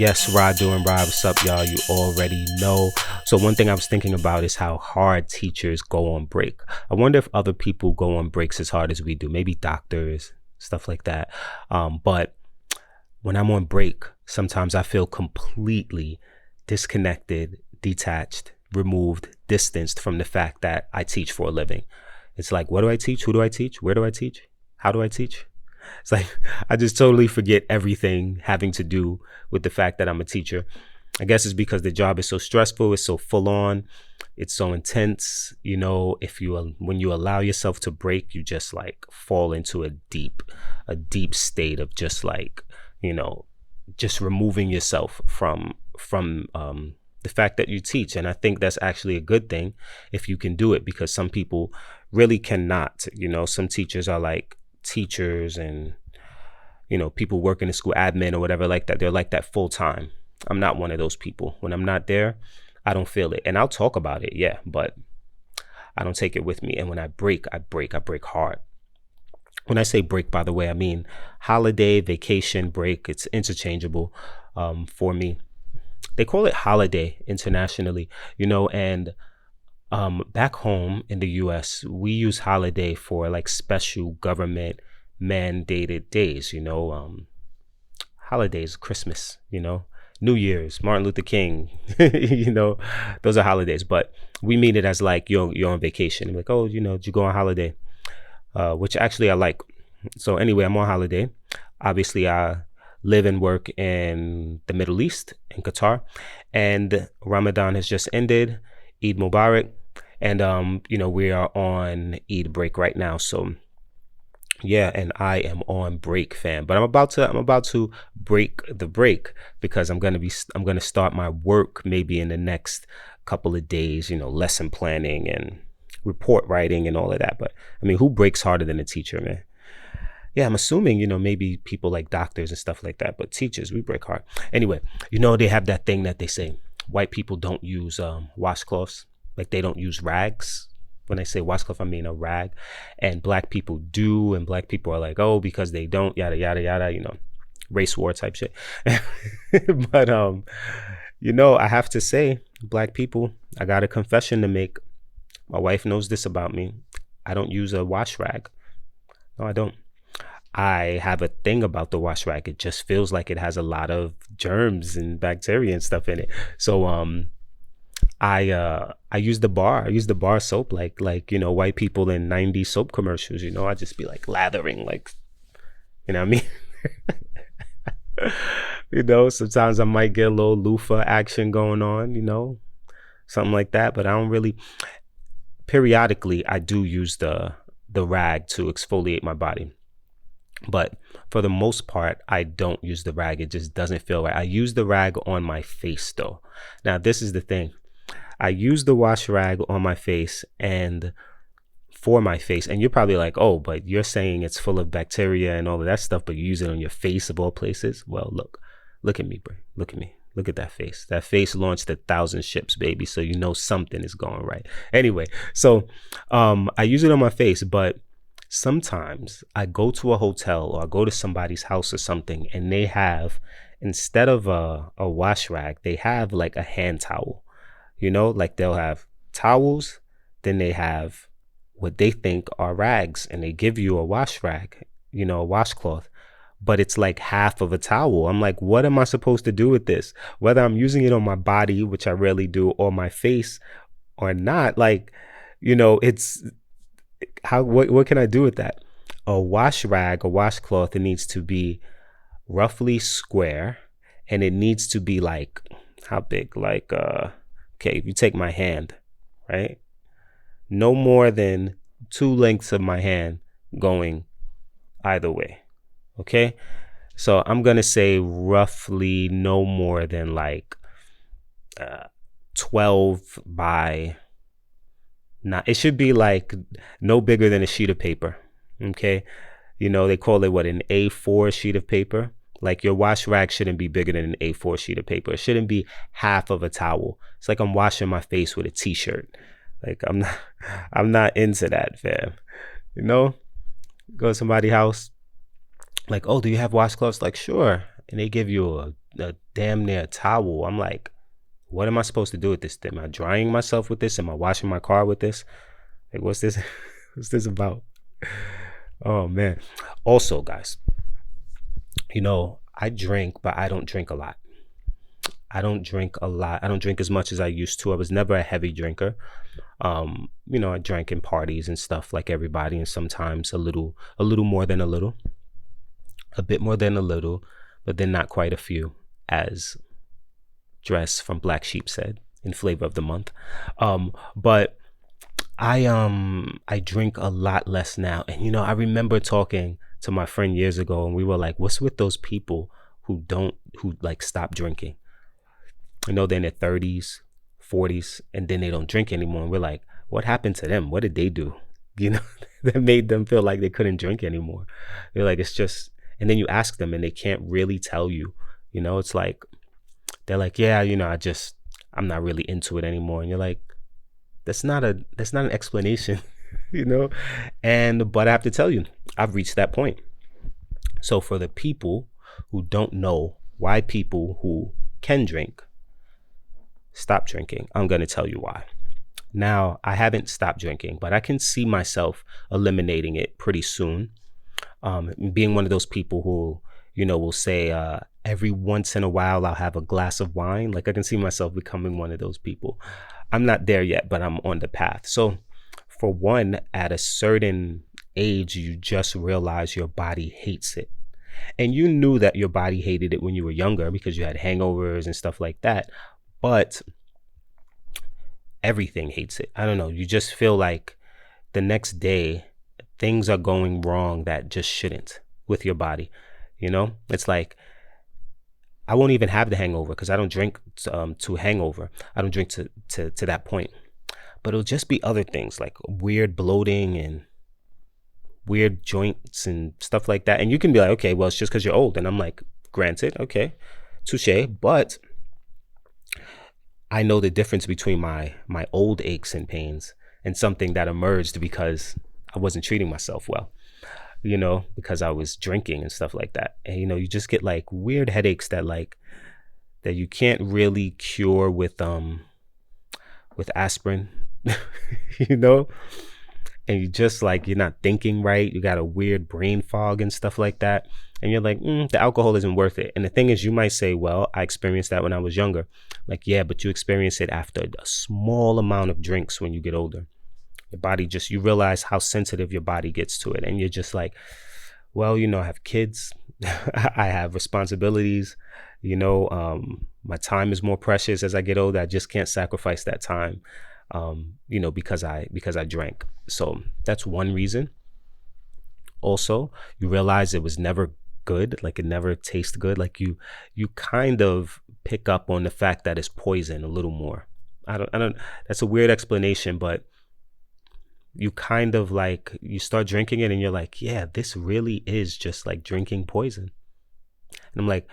Yes, Radu and Rob, what's up, y'all? You already know. So one thing I was thinking about is how hard teachers go on break. I wonder if other people go on breaks as hard as we do. Maybe doctors, stuff like that. But when I'm on break, sometimes I feel completely disconnected, detached, removed, distanced from the fact that I teach for a living. It's like, what do I teach? Who do I teach? Where do I teach? How do I teach? It's like I just totally forget everything having to do with the fact that I'm a teacher. I guess it's because the job is so stressful, it's so full on, it's so intense. You know, when you allow yourself to break, you just like fall into a deep state of just like, you know, just removing yourself from the fact that you teach. And I think that's actually a good thing if you can do it, because some people really cannot. You know, some teachers are like teachers and, you know, people working in school admin or whatever like that. They're like that full time. I'm not one of those people. When I'm not there, I don't feel it. And I'll talk about it, yeah, but I don't take it with me. And when I break hard. When I say break, by the way, I mean holiday, vacation, break. It's interchangeable for me. They call it holiday internationally, you know, and back home in the US, we use holiday for like special government mandated days, you know, holidays, Christmas, you know, New Year's, Martin Luther King, you know, those are holidays. But we mean it as like you're on vacation. Like, oh, you know, did you go on holiday? Which actually I like. So anyway, I'm on holiday. Obviously, I live and work in the Middle East, in Qatar, and Ramadan has just ended. Eid Mubarak, and you know, we are on Eid break right now. So yeah, and I am on break, fam. But I'm about to break the break because I'm gonna start my work maybe in the next couple of days. You know, lesson planning and report writing and all of that. But I mean, who breaks harder than a teacher, man? Yeah, I'm assuming, you know, maybe people like doctors and stuff like that, but teachers, we break hard. Anyway, you know, they have that thing that they say white people don't use washcloths, like they don't use rags. When I say washcloth, I mean a rag, and black people do, and black people are like, oh, because they don't, yada yada yada, you know, race war type shit. But you know, I have to say, black people, I got a confession to make. My wife knows this about me. I don't use a wash rag. No, I don't. I have a thing about the wash rag. It just feels like it has a lot of germs and bacteria and stuff in it. So I use the bar. I use the bar soap like you know, white people in 90s soap commercials, you know. I just be like lathering, like, you know what I mean? You know, sometimes I might get a little loofah action going on, you know, something like that, but I don't really. Periodically I do use the rag to exfoliate my body, but for the most part I don't use the rag. It just doesn't feel right. I use the rag on my face though. Now this is the thing, I use the wash rag on my face and for my face, and you're probably like, oh, but you're saying it's full of bacteria and all of that stuff, but you use it on your face of all places. Well, look at me, bro. Look at me. Look at that face. That face launched 1,000 ships, baby. So you know something is going right. Anyway, so I use it on my face, but sometimes I go to a hotel or I go to somebody's house or something, and they have, instead of a wash rag, they have like a hand towel. You know, like they'll have towels, then they have what they think are rags, and they give you a wash rag, you know, a washcloth, but it's like half of a towel. I'm like, what am I supposed to do with this? Whether I'm using it on my body, which I rarely do, or my face or not, like, you know, it's how, what can I do with that? A wash rag, a washcloth, it needs to be roughly square, and it needs to be like, how big? Like, okay, if you take my hand, right? No more than 2 lengths of my hand going either way. Okay, so I'm gonna say roughly no more than like 12 by, not, it should be like no bigger than a sheet of paper. Okay, you know, they call it what, an A4 sheet of paper. Like your wash rag shouldn't be bigger than an A4 sheet of paper. It shouldn't be half of a towel. It's like I'm washing my face with a t-shirt. Like I'm not into that, fam. You know, go to somebody's house, like, oh, do you have washcloths? Like, sure. and they give you a damn near towel. I'm like, what am I supposed to do with this? Am I drying myself with this? Am I washing my car with this? Like, what's this? What's this about? Oh man. Also, guys, I drink, but I don't drink a lot. I don't drink a lot. I don't drink as much as I used to. I was never a heavy drinker. I drank in parties and stuff like everybody, and sometimes a little more than a little, a bit more than a little, but then not quite a few, as Dress from Black Sheep said in Flavor of the Month. But I drink a lot less now. And I remember talking to my friend years ago, and we were like, what's with those people who like stop drinking? They're in their 30s, 40s, and then they don't drink anymore. And we're like, what happened to them? What did they do? That made them feel like they couldn't drink anymore. They're like, it's just, and then you ask them and they can't really tell you. It's like, they're like, yeah, I'm not really into it anymore. And you're like, that's not an explanation, but I have to tell you, I've reached that point. So for the people who don't know why people who can drink stop drinking, I'm going to tell you why. Now, I haven't stopped drinking, but I can see myself eliminating it pretty soon. Being one of those people who, will say every once in a while I'll have a glass of wine. Like, I can see myself becoming one of those people. I'm not there yet, but I'm on the path. So for one, at a certain age, you just realize your body hates it. And you knew that your body hated it when you were younger because you had hangovers and stuff like that. But everything hates it. I don't know. You just feel like the next day things are going wrong that just shouldn't with your body. It's like, I won't even have the hangover because I don't drink to hangover. I don't drink to that point. But it'll just be other things like weird bloating and weird joints and stuff like that. And you can be like, okay, well, it's just because you're old. And I'm like, granted, okay, touche. But I know the difference between my old aches and pains and something that emerged because I wasn't treating myself well, because I was drinking and stuff like that. And, you just get like weird headaches that you can't really cure with aspirin, and you just like, you're not thinking right. You got a weird brain fog and stuff like that. And you're like, the alcohol isn't worth it. And the thing is, you might say, well, I experienced that when I was younger. Like, yeah, but you experience it after a small amount of drinks when you get older. Your body you realize how sensitive your body gets to it. And you're just like, well, I have kids. I have responsibilities. My time is more precious as I get older. I just can't sacrifice that time, because I drank. So that's one reason. Also, you realize it was never good. Like, it never tastes good. Like, you kind of pick up on the fact that it's poison a little more. I don't, that's a weird explanation, but you kind of like, you start drinking it and you're like, yeah, this really is just like drinking poison. And I'm like,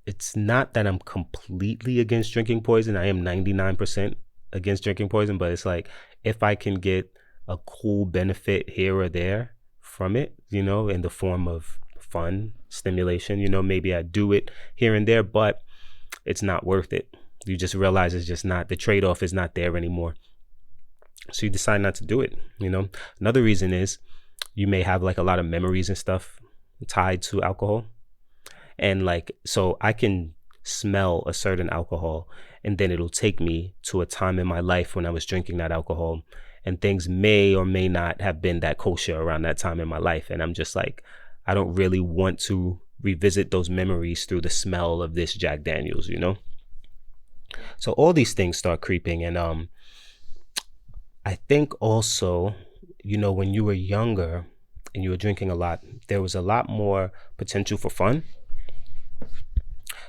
it's not that I'm completely against drinking poison. I am 99% against drinking poison, but it's like, if I can get a cool benefit here or there from it, in the form of fun, stimulation, maybe I do it here and there, but it's not worth it. You just realize it's just not, the trade-off is not there anymore. So you decide not to do it. Another reason is you may have like a lot of memories and stuff tied to alcohol. And like, so I can smell a certain alcohol and then it'll take me to a time in my life when I was drinking that alcohol, and things may or may not have been that kosher around that time in my life. And I'm just like, I don't really want to revisit those memories through the smell of this Jack Daniels, So all these things start creeping. And I think also, when you were younger and you were drinking a lot, there was a lot more potential for fun.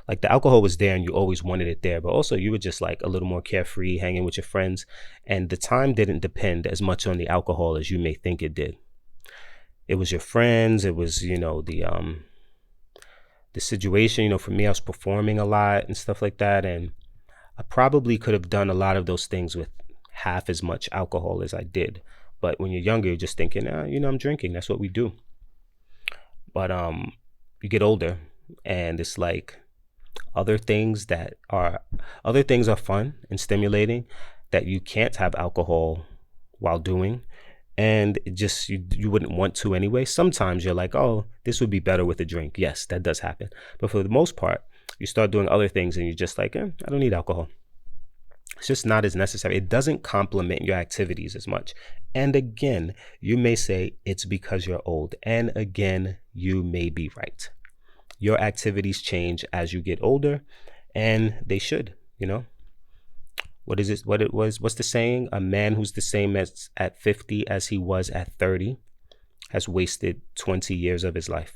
Like, the alcohol was there and you always wanted it there, but also you were just like a little more carefree, hanging with your friends. And the time didn't depend as much on the alcohol as you may think it did. It was your friends. It was, the situation. For me, I was performing a lot and stuff like that. And I probably could have done a lot of those things with half as much alcohol as I did. But when you're younger, you're just thinking, I'm drinking. That's what we do. But you get older And it's like other things that are other things are fun and stimulating that you can't have alcohol while doing, and it just you wouldn't want to anyway. Sometimes you're like, oh, this would be better with a drink. Yes, that does happen. But for the most part, you start doing other things and you're just like, I don't need alcohol. It's just not as necessary. It doesn't complement your activities as much. And again, you may say it's because you're old. And again, you may be right. Your activities change as you get older, and they should, you know. What is it? What's the saying? A man who's the same as at 50 as he was at 30 has wasted 20 years of his life.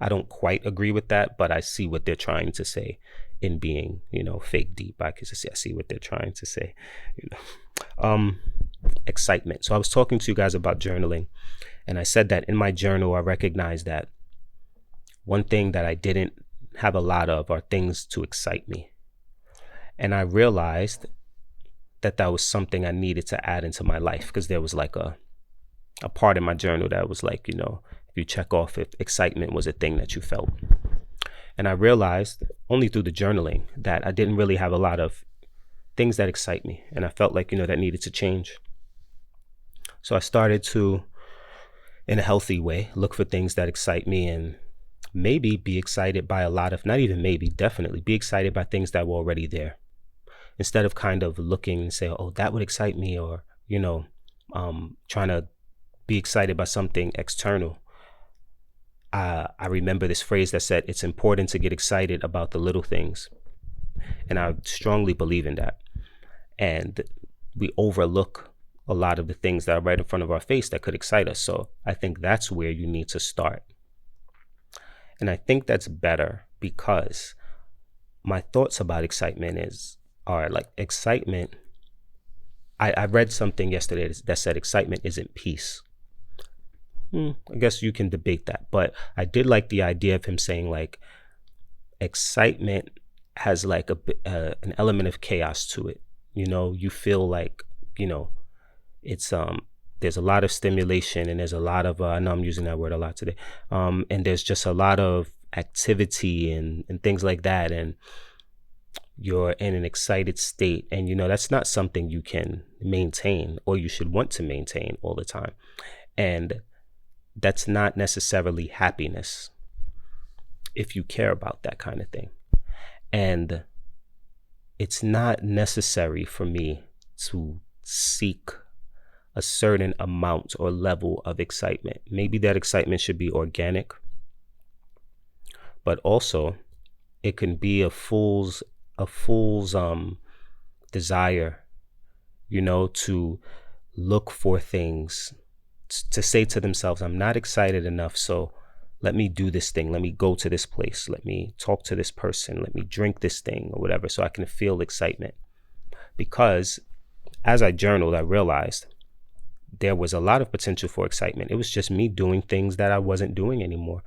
I don't quite agree with that, but I see what they're trying to say in being, fake deep. I see what they're trying to say, excitement. So I was talking to you guys about journaling, and I said that in my journal, I recognized that one thing that I didn't have a lot of are things to excite me. And I realized that was something I needed to add into my life, because there was like a part in my journal that was like, if you check off if excitement was a thing that you felt. And I realized only through the journaling that I didn't really have a lot of things that excite me. And I felt like, that needed to change. So I started to, in a healthy way, look for things that excite me, and maybe be excited by a lot of, not even maybe, definitely be excited by things that were already there. Instead of kind of looking and say, oh, that would excite me, or, trying to be excited by something external. I remember this phrase that said, it's important to get excited about the little things. And I strongly believe in that. And we overlook a lot of the things that are right in front of our face that could excite us. So I think that's where you need to start. And I think that's better, because my thoughts about excitement are like excitement. I read something yesterday that said excitement isn't peace. I guess you can debate that, but I did like the idea of him saying like excitement has like an element of chaos to it. You feel like, it's there's a lot of stimulation, and there's a lot of I know I'm using that word a lot today, and there's just a lot of activity and things like that, and you're in an excited state, and that's not something you can maintain, or you should want to maintain all the time. And that's not necessarily happiness if you care about that kind of thing. And it's not necessary for me to seek a certain amount or level of excitement. Maybe that excitement should be organic, but also it can be a fool's desire, to look for things, to say to themselves, I'm not excited enough, so let me do this thing. Let me go to this place. Let me talk to this person. Let me drink this thing or whatever, so I can feel excitement. Because as I journaled, I realized there was a lot of potential for excitement. It was just me doing things that I wasn't doing anymore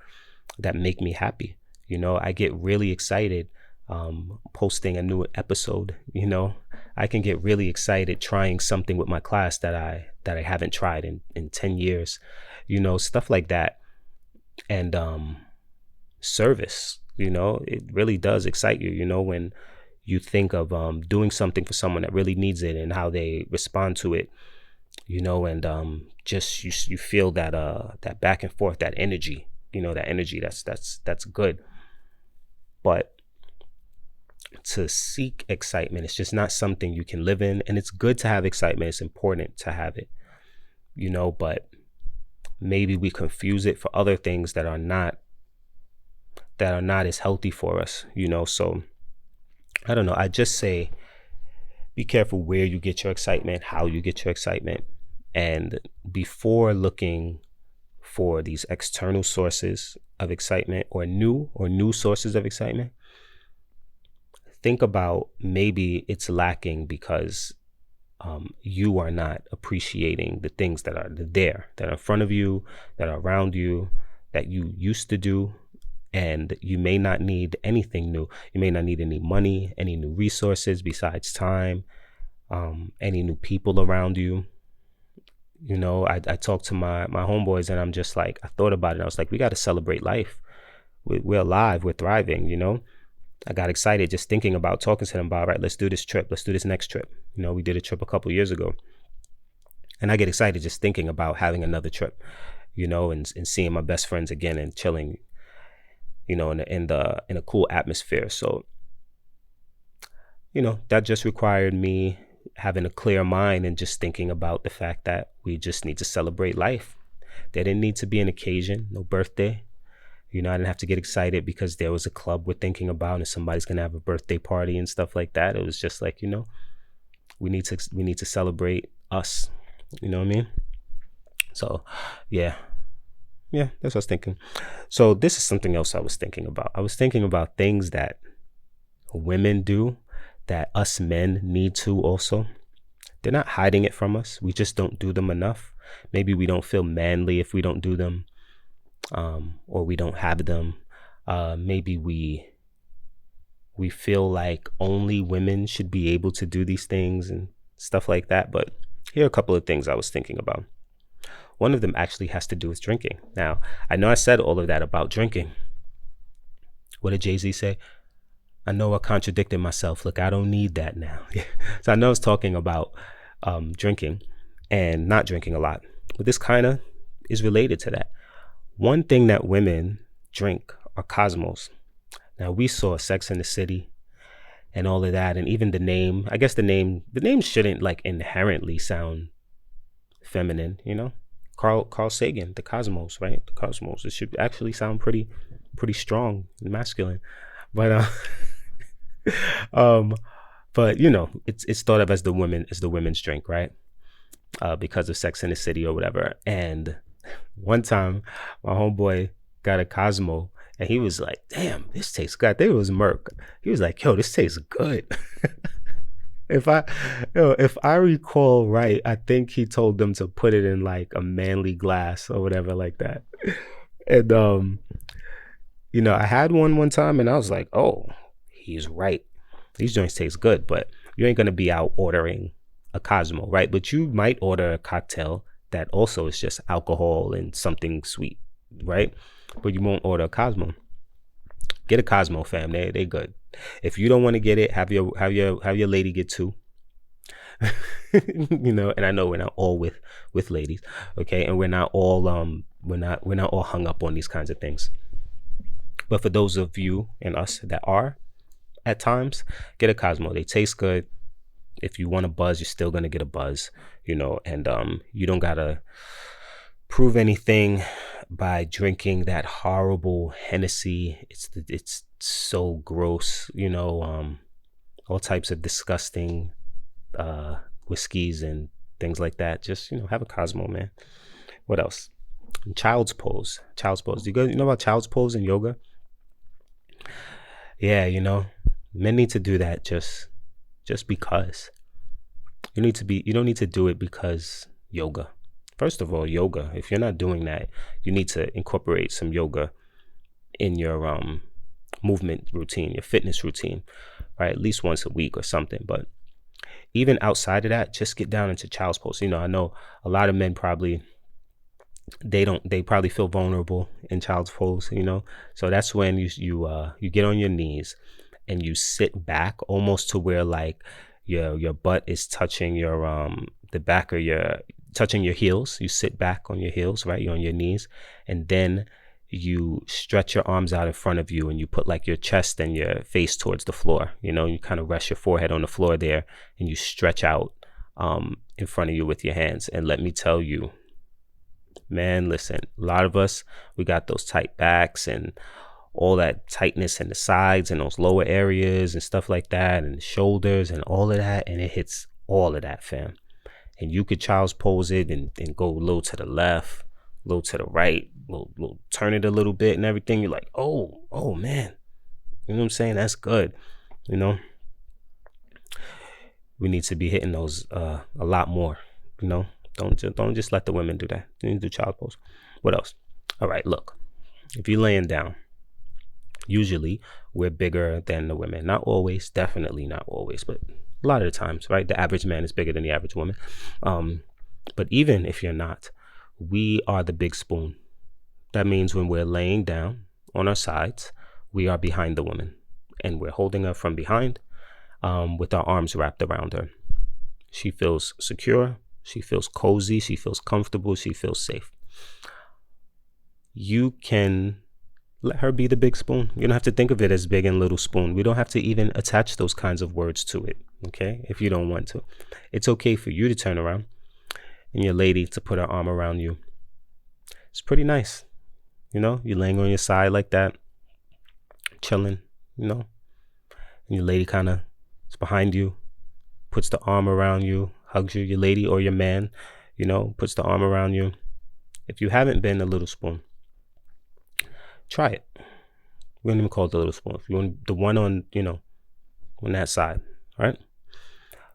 that make me happy. I get really excited posting a new episode. I can get really excited trying something with my class that I haven't tried in 10 years, stuff like that. And service, it really does excite you, when you think of doing something for someone that really needs it and how they respond to it, and just you feel that back and forth, that energy, that's good. But to seek excitement, it's just not something you can live in. And it's good to have excitement. It's important to have it, but maybe we confuse it for other things that are not as healthy for us, so I don't know. I just say, be careful where you get your excitement, how you get your excitement. And before looking for these external sources of excitement or new sources of excitement, think about maybe it's lacking because you are not appreciating the things that are there, that are in front of you, that are around you, that you used to do. And you may not need anything new. You may not need any money, any new resources besides time, any new people around you. I talked to my homeboys, and I'm just like, I thought about it. I was like, we got to celebrate life. we're alive, we're thriving, you know. I got excited just thinking about talking to them about, right, let's do this trip, let's do this next trip. You know, we did a trip a couple years ago, and I get excited just thinking about having another trip, you know, and seeing my best friends again and chilling, you know, in a cool atmosphere. So, you know, that just required me having a clear mind and just thinking about the fact that we just need to celebrate life. There didn't need to be an occasion, no birthday. You know, I didn't have to get excited because there was a club we're thinking about and somebody's gonna have a birthday party and stuff like that. It was just like, you know, we need to celebrate us. You know what I mean? So, yeah, that's what I was thinking. So this is something else I was thinking about. I was thinking about things that women do that us men need to also. They're not hiding it from us. We just don't do them enough. Maybe we don't feel manly if we don't do them, or we don't have them. Maybe we feel like only women should be able to do these things and stuff like that. But here are a couple of things I was thinking about. One of them actually has to do with drinking. Now, I know I said all of that about drinking. What did Jay-Z say? I know I contradicted myself. Look, I don't need that now. So I know I was talking about drinking and not drinking a lot. But this kind of is related to that. One thing that women drink are Cosmos. Now, we saw Sex and the City and all of that. And even the name, I guess the name shouldn't like inherently sound feminine, you know? Carl Sagan, the Cosmos, right? The Cosmos. It should actually sound pretty strong and masculine. But but you know, it's thought of as the women's drink, right? Because of Sex in the City or whatever. And one time my homeboy got a Cosmo and he was like, damn, this tastes good. I think it was Merc. He was like, yo, this tastes good. If I recall right, I think he told them to put it in like a manly glass or whatever like that. And you know, I had one time and I was like, oh, he's right. These joints taste good, but you ain't gonna be out ordering a Cosmo, right? But you might order a cocktail that also is just alcohol and something sweet, right? But you won't order a Cosmo. Get a Cosmo, fam. They good. If you don't want to get it, have your lady get two. You know, and I know we're not all with ladies, okay, and we're not all hung up on these kinds of things. But for those of you and us that are at times, get a Cosmo. They taste good. If you want a buzz, you're still gonna get a buzz, you know, and you don't gotta prove anything by drinking that horrible Hennessy. It's so gross, you know, all types of disgusting whiskeys and things like that. Just, you know, have a Cosmo, man. What else? Child's pose. Do you know about child's pose in yoga? Yeah, you know, men need to do that just because. You don't need to do it because yoga. First of all, yoga, if you're not doing that, you need to incorporate some yoga in your movement routine, your fitness routine, right? At least once a week or something. But even outside of that, just get down into child's pose. You know, I know a lot of men probably feel vulnerable in child's pose, you know. So that's when you get on your knees and you sit back almost to where like your butt is touching your the back of touching your heels. You sit back on your heels, right? You're on your knees, and then you stretch your arms out in front of you and you put like your chest and your face towards the floor. You know, you kind of rest your forehead on the floor there and you stretch out in front of you with your hands. And let me tell you, man, listen, a lot of us, we got those tight backs and all that tightness in the sides and those lower areas and stuff like that, and the shoulders and all of that, and it hits all of that, fam. And you could child's pose it and go a little to the left, a little to the right, little turn it a little bit and everything. You're like, oh man, you know what I'm saying? That's good. You know, we need to be hitting those a lot more. You know, don't just let the women do that. You need to do child pose. What else? All right, look, if you're laying down, usually we're bigger than the women. Not always, definitely not always, but a lot of the times, right? The average man is bigger than the average woman. But even if you're not, we are the big spoon. That means when we're laying down on our sides. We are behind the woman, and we're holding her from behind, with our arms wrapped around her. She feels secure. She feels cozy. She feels comfortable. She feels safe. You can let her be the big spoon. You don't have to think of it as big and little spoon. We don't have to even attach those kinds of words to it, okay? If you don't want to. It's okay for you to turn around and your lady to put her arm around you. It's pretty nice. You're laying on your side like that, chilling, and your lady kind of is behind you, puts the arm around you, hugs you. Your lady or your man, puts the arm around you. If you haven't been a little spoon, try it. We don't even call it the little spoon. If you want the one on, on that side, right?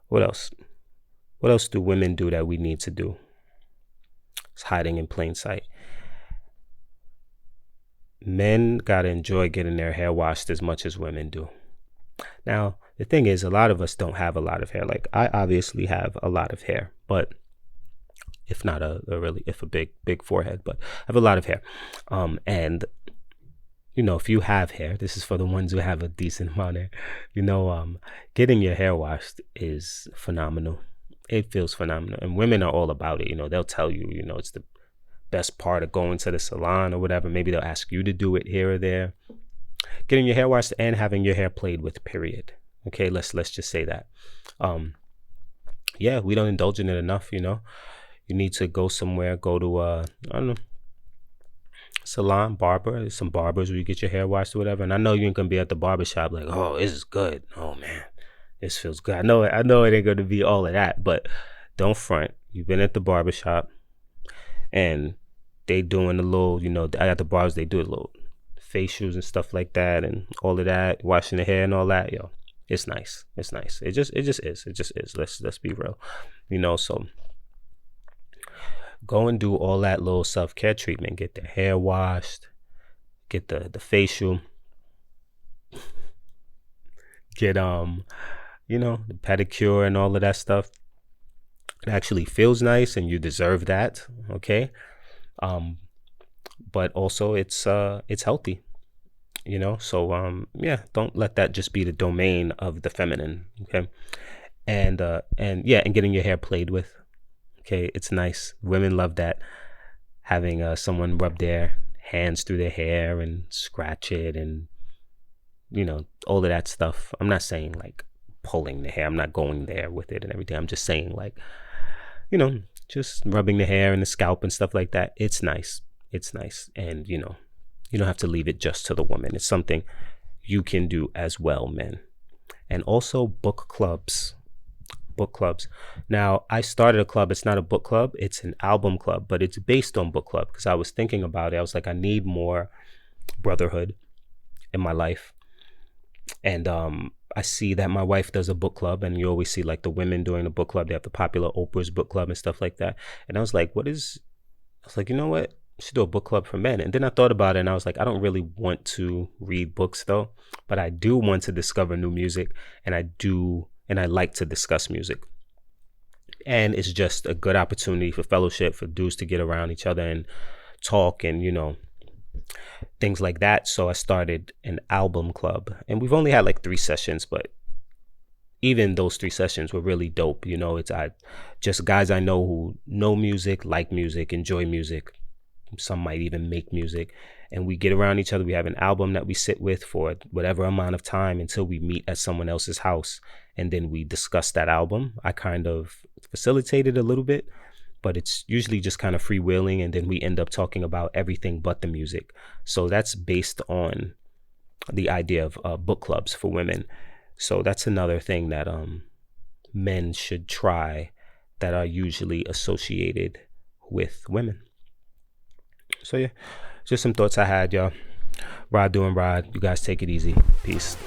What else? What else do women do that we need to do? It's hiding in plain sight. Men gotta enjoy getting their hair washed as much as women do. Now, the thing is, a lot of us don't have a lot of hair. Like, I obviously have a lot of hair, but if not a big forehead, but I have a lot of hair. And if you have hair, this is for the ones who have a decent amount of hair, getting your hair washed is phenomenal. It feels phenomenal. And women are all about it. They'll tell you, it's the best part of going to the salon or whatever. Maybe they'll ask you to do it here or there. Getting your hair washed and having your hair played with, period. Okay, let's just say that. Yeah, we don't indulge in it enough, You need to go somewhere, go to I don't know, salon, barber. There's some barbers where you get your hair washed or whatever. And I know you ain't gonna be at the barber shop like, oh, this is good. Oh man, this feels good. I know it ain't gonna be all of that, but don't front. You've been at the barber shop and they doing a little, at the bars they do a little facials and stuff like that and all of that, washing the hair and all that. It's nice. It's nice. It just is. Let's be real. So go and do all that little self-care treatment. Get their hair washed, get the facial, get the pedicure and all of that stuff. It actually feels nice and you deserve that, okay? But also it's healthy, so yeah, don't let that just be the domain of the feminine, okay? And getting your hair played with. Okay, it's nice. Women love that. Having someone rub their hands through their hair and scratch it and, all of that stuff. I'm not saying like pulling the hair. I'm not going there with it and everything. I'm just saying like, just rubbing the hair and the scalp and stuff like that. It's nice. It's nice. And, you don't have to leave it just to the woman. It's something you can do as well, men. And also book clubs. Now, I started a club. It's not a book club. It's an album club, but it's based on book club because I was thinking about it. I was like, I need more brotherhood in my life. And I see that my wife does a book club, and you always see like the women doing the book club. They have the popular Oprah's book club and stuff like that. And I was like, you know what? I should do a book club for men. And then I thought about it and I was like, I don't really want to read books though, but I do want to discover new music, and I like to discuss music. And it's just a good opportunity for fellowship, for dudes to get around each other and talk and, things like that. So I started an album club, and we've only had like 3 sessions, but even those 3 sessions were really dope. It's just guys I know who know music, like music, enjoy music. Some might even make music, and we get around each other. We have an album that we sit with for whatever amount of time until we meet at someone else's house, and then we discuss that album. I kind of facilitate it a little bit, but it's usually just kind of freewheeling, and then we end up talking about everything but the music. So that's based on the idea of book clubs for women. So that's another thing that men should try that are usually associated with women. So yeah, just some thoughts I had, y'all. Rod doing Rod. You guys take it easy. Peace.